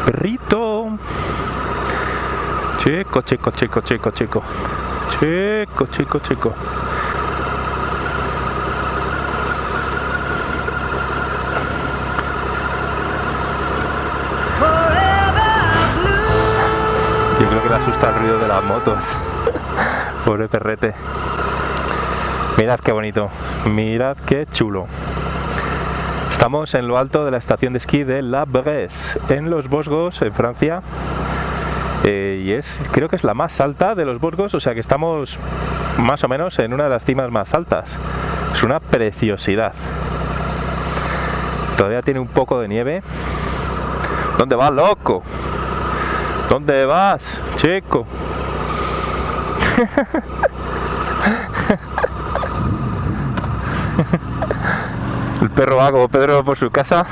Perrito. Chico, chico, chico, chico, chico. Chico, chico, chico. Yo creo que le asusta el ruido de las motos. Pobre perrete. Mirad qué bonito. Mirad qué chulo. Estamos en lo alto de la estación de esquí de La Bresse, en los Vosgos, en Francia. Y creo que es la más alta de los Vosgos, o sea que estamos más o menos en una de las cimas más altas. Es una preciosidad. Todavía tiene un poco de nieve. ¿Dónde vas, loco? ¿Dónde vas, chico? El perro vago, Pedro por su casa.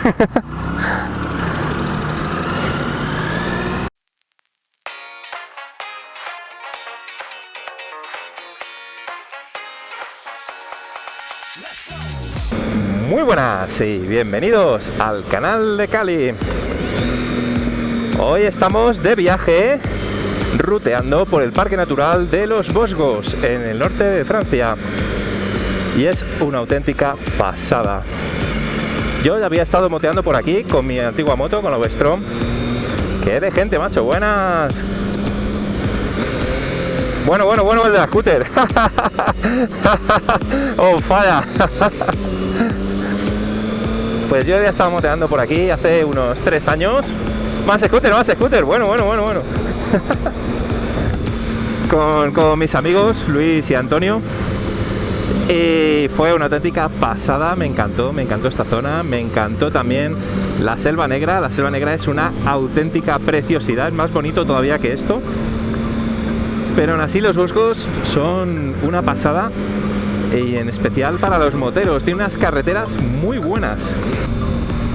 Muy buenas y bienvenidos al canal de Cali. Hoy estamos de viaje ruteando por el Parque Natural de los Vosgos en el norte de Francia y es una auténtica pasada. Yo ya había estado moteando por aquí con mi antigua moto, con la Vestrom. ¡Qué de gente, macho! ¡Buenas! Bueno el de la scooter. ¡Oh, falla! Pues yo había estado moteando por aquí hace unos 3 años. Más scooter, bueno. con mis amigos Luis y Antonio. Y fue una auténtica pasada, me encantó esta zona, me encantó también la Selva Negra. La Selva Negra es una auténtica preciosidad, es más bonito todavía que esto. Pero aún así los Vosgos son una pasada, y en especial para los moteros, tiene unas carreteras muy buenas.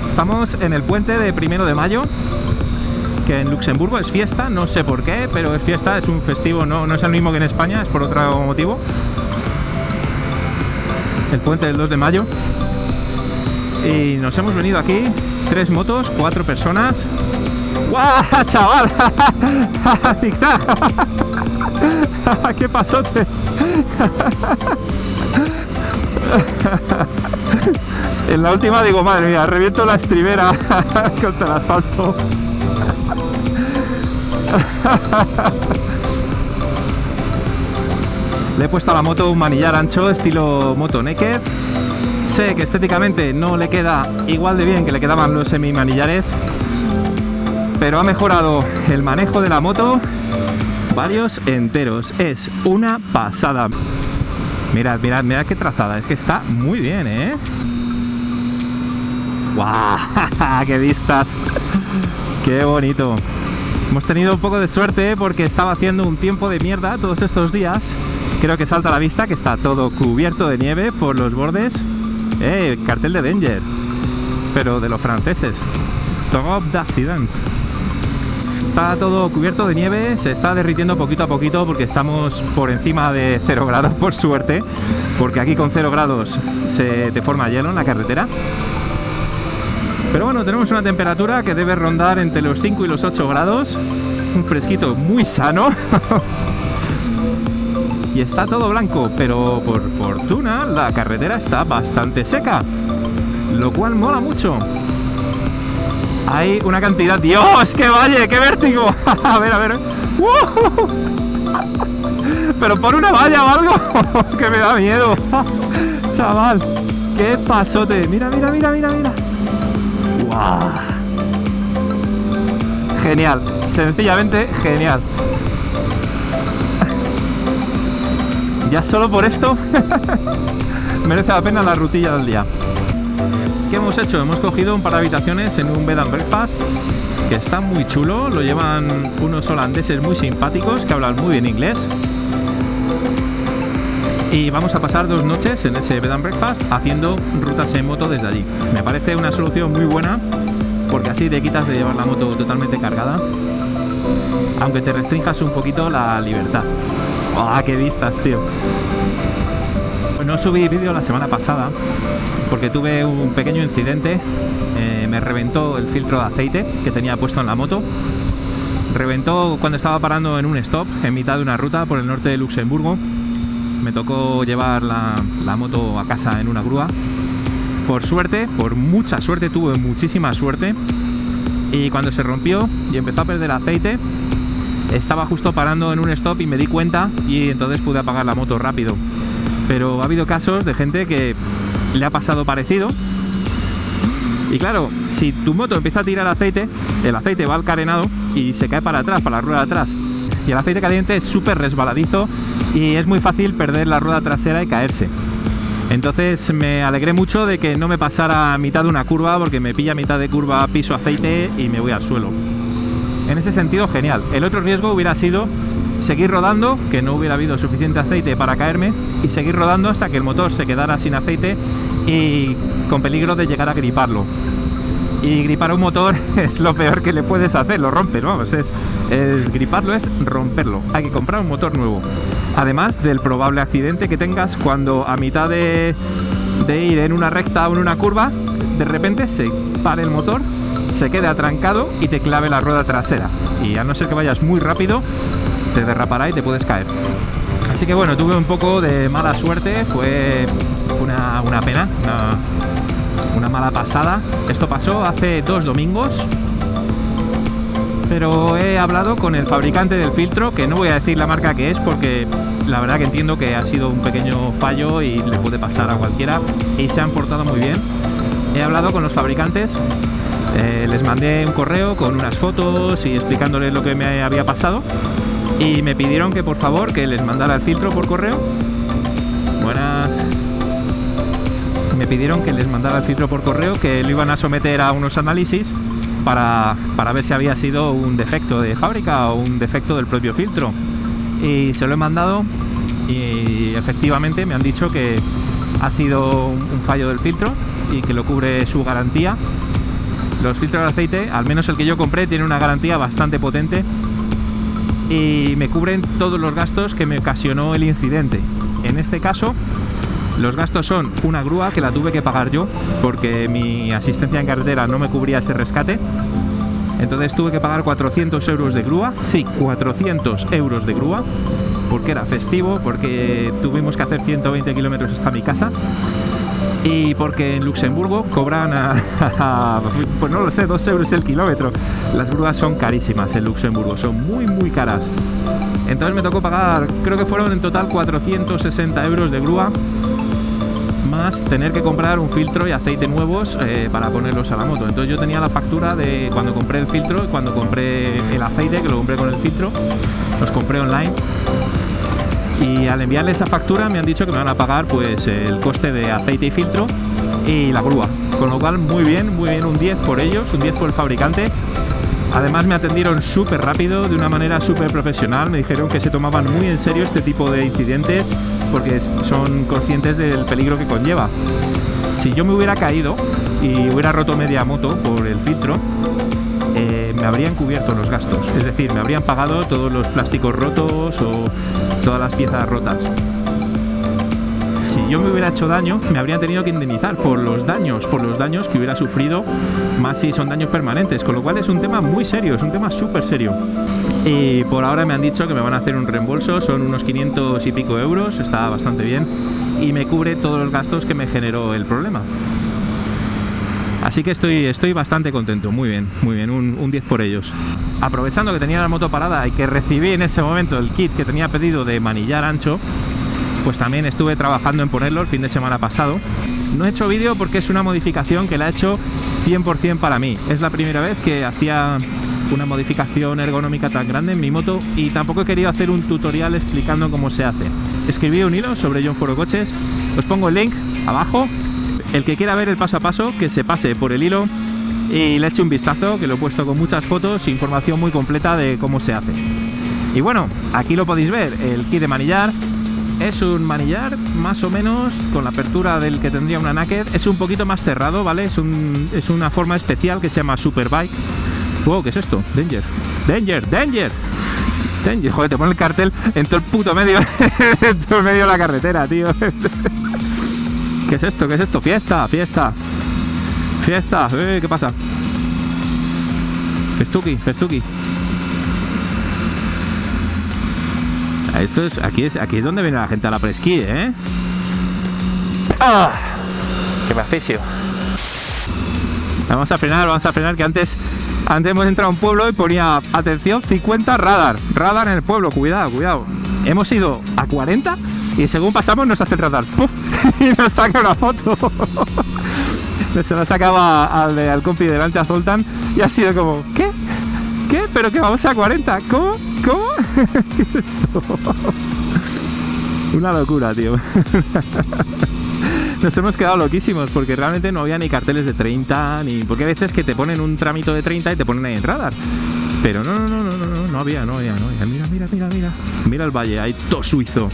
Estamos en el puente de 1 de mayo, que en Luxemburgo es fiesta, no sé por qué, pero es fiesta, es un festivo, no es el mismo que en España, es por otro motivo. El puente del 2 de mayo. Y nos hemos venido aquí, 3 motos, 4 personas. ¡Guau, chaval! ¡Zigzag! ¡Qué pasote! En la última digo, madre mía, reviento la estribera contra el asfalto. Le he puesto a la moto un manillar ancho estilo moto naked. Sé que estéticamente no le queda igual de bien que le quedaban los semi-manillares, pero ha mejorado el manejo de la moto varios enteros. Es una pasada. Mirad qué trazada. Es que está muy bien, ¿eh? ¡Guau! ¡Qué vistas! ¡Qué bonito! Hemos tenido un poco de suerte porque estaba haciendo un tiempo de mierda todos estos días. Creo que salta a la vista que está todo cubierto de nieve por los bordes. Cartel de Danger, pero de los franceses. Top d'accident. Está todo cubierto de nieve, se está derritiendo poquito a poquito porque estamos por encima de 0 grados, por suerte, porque aquí con 0 grados se te forma hielo en la carretera. Pero bueno, tenemos una temperatura que debe rondar entre los 5 y los 8 grados, un fresquito muy sano. Y está todo blanco, pero por fortuna la carretera está bastante seca, lo cual mola mucho. Hay una cantidad... ¡Dios! ¡Qué valle! ¡Qué vértigo! A ver. Pero por una valla o algo. Que me da miedo. Chaval, qué pasote. Mira. ¡Guau! Genial, sencillamente genial. Ya solo por esto merece la pena la rutilla del día. ¿Qué hemos hecho? Hemos cogido un par de habitaciones en un bed and breakfast que está muy chulo. Lo llevan unos holandeses muy simpáticos que hablan muy bien inglés. Y vamos a pasar 2 noches en ese bed and breakfast haciendo rutas en moto desde allí. Me parece una solución muy buena porque así te quitas de llevar la moto totalmente cargada, aunque te restringas un poquito la libertad. ¡Ah, qué vistas, tío! no subí vídeo la semana pasada porque tuve un pequeño incidente. Me reventó el filtro de aceite que tenía puesto en la moto. Reventó cuando estaba parando en un stop en mitad de una ruta por el norte de Luxemburgo. Me tocó llevar la moto a casa en una grúa. Por suerte, por mucha suerte, tuve muchísima suerte. Y cuando se rompió y empezó a perder aceite, estaba justo parando en un stop y me di cuenta, y entonces pude apagar la moto rápido. Pero ha habido casos de gente que le ha pasado parecido. Y claro, si tu moto empieza a tirar aceite, el aceite va al carenado y se cae para atrás, para la rueda de atrás. Y el aceite caliente es súper resbaladizo y es muy fácil perder la rueda trasera y caerse. Entonces me alegré mucho de que no me pasara a mitad de una curva, porque me pilla a mitad de curva, piso aceite y me voy al suelo. En ese sentido, genial. El otro riesgo hubiera sido seguir rodando, que no hubiera habido suficiente aceite para caerme, y seguir rodando hasta que el motor se quedara sin aceite y con peligro de llegar a griparlo. Y gripar un motor es lo peor que le puedes hacer, lo rompes, vamos, griparlo es romperlo. Hay que comprar un motor nuevo. Además del probable accidente que tengas cuando a mitad de ir en una recta o en una curva, de repente se pare el motor, se quede atrancado y te clave la rueda trasera. Y a no ser que vayas muy rápido, te derrapará y te puedes caer. Así que bueno, tuve un poco de mala suerte, fue una pena, una mala pasada. Esto pasó hace 2 domingos, pero he hablado con el fabricante del filtro, que no voy a decir la marca que es porque la verdad que entiendo que ha sido un pequeño fallo y le puede pasar a cualquiera, y se han portado muy bien. He hablado con los fabricantes, les mandé un correo con unas fotos y explicándoles lo que me había pasado, y me pidieron que por favor que les mandara el filtro por correo. Buenas. Me pidieron que les mandara el filtro por correo, que lo iban a someter a unos análisis para ver si había sido un defecto de fábrica o un defecto del propio filtro. Y se lo he mandado y efectivamente me han dicho que ha sido un fallo del filtro y que lo cubre su garantía. Los filtros de aceite, al menos el que yo compré, tiene una garantía bastante potente y me cubren todos los gastos que me ocasionó el incidente. En este caso, los gastos son una grúa que la tuve que pagar yo porque mi asistencia en carretera no me cubría ese rescate. Entonces tuve que pagar 400 euros de grúa. Sí, 400 euros de grúa, porque era festivo, porque tuvimos que hacer 120 kilómetros hasta mi casa y porque en Luxemburgo cobran pues no lo sé, 2 euros el kilómetro. Las grúas son carísimas en Luxemburgo, son muy caras. Entonces me tocó pagar, creo que fueron en total 460 euros de grúa, más tener que comprar un filtro y aceite nuevos para ponerlos a la moto. Entonces yo tenía la factura de cuando compré el filtro y cuando compré el aceite, que lo compré con el filtro, los compré online. Y al enviarle esa factura me han dicho que me van a pagar pues el coste de aceite y filtro y la grúa. Con lo cual muy bien, un 10 por ellos, un 10 por el fabricante. Además me atendieron súper rápido, de una manera súper profesional. Me dijeron que se tomaban muy en serio este tipo de incidentes porque son conscientes del peligro que conlleva. Si yo me hubiera caído y hubiera roto media moto por el filtro, me habrían cubierto los gastos. Es decir, me habrían pagado todos los plásticos rotos o todas las piezas rotas. Si yo me hubiera hecho daño, me habrían tenido que indemnizar por los daños que hubiera sufrido, más si son daños permanentes, con lo cual es un tema muy serio, es un tema súper serio. Y por ahora me han dicho que me van a hacer un reembolso, son unos 500 y pico euros, está bastante bien, y me cubre todos los gastos que me generó el problema. Así que estoy bastante contento, muy bien, un 10 por ellos. Aprovechando que tenía la moto parada y que recibí en ese momento el kit que tenía pedido de manillar ancho, pues también estuve trabajando en ponerlo el fin de semana pasado. No he hecho vídeo porque es una modificación que la he hecho 100% para mí. Es la primera vez que hacía una modificación ergonómica tan grande en mi moto y tampoco he querido hacer un tutorial explicando cómo se hace. Escribí un hilo sobre John Foro Coches, os pongo el link abajo. El que quiera ver el paso a paso, que se pase por el hilo y le eche un vistazo, que lo he puesto con muchas fotos e información muy completa de cómo se hace. Y bueno, aquí lo podéis ver, el kit de manillar. Es un manillar más o menos con la apertura del que tendría una Naked. Es un poquito más cerrado, ¿vale? Es una forma especial que se llama Superbike. Wow, ¿qué es esto? Danger. Joder, te pone el cartel en todo el puto medio en todo el medio de la carretera, tío. ¿Qué es esto? ¿Qué es esto? ¡Fiesta! ¡Fiesta! ¡Fiesta! ¿Qué pasa? Festuki, festuki. Aquí es donde viene la gente a la presquí, ¿eh? ¡Ah! ¡Qué me asfixio! Vamos a frenar, que antes hemos entrado a un pueblo y ponía, atención, 50 radar en el pueblo, cuidado, cuidado. Hemos ido a 40 y según pasamos nos hace el radar, ¡puf! Y nos saca una foto. Se la sacaba al compi delante a Zoltan y ha sido como, ¿qué? ¿Qué? ¿Pero que vamos a 40? ¿Cómo? ¿Cómo? ¿Qué es esto? Una locura, tío. Nos hemos quedado loquísimos porque realmente no había ni carteles de 30, ni... Porque hay veces que te ponen un tramito de 30 y te ponen ahí en radar. Pero no había. Mira el valle, ahí todo suizo.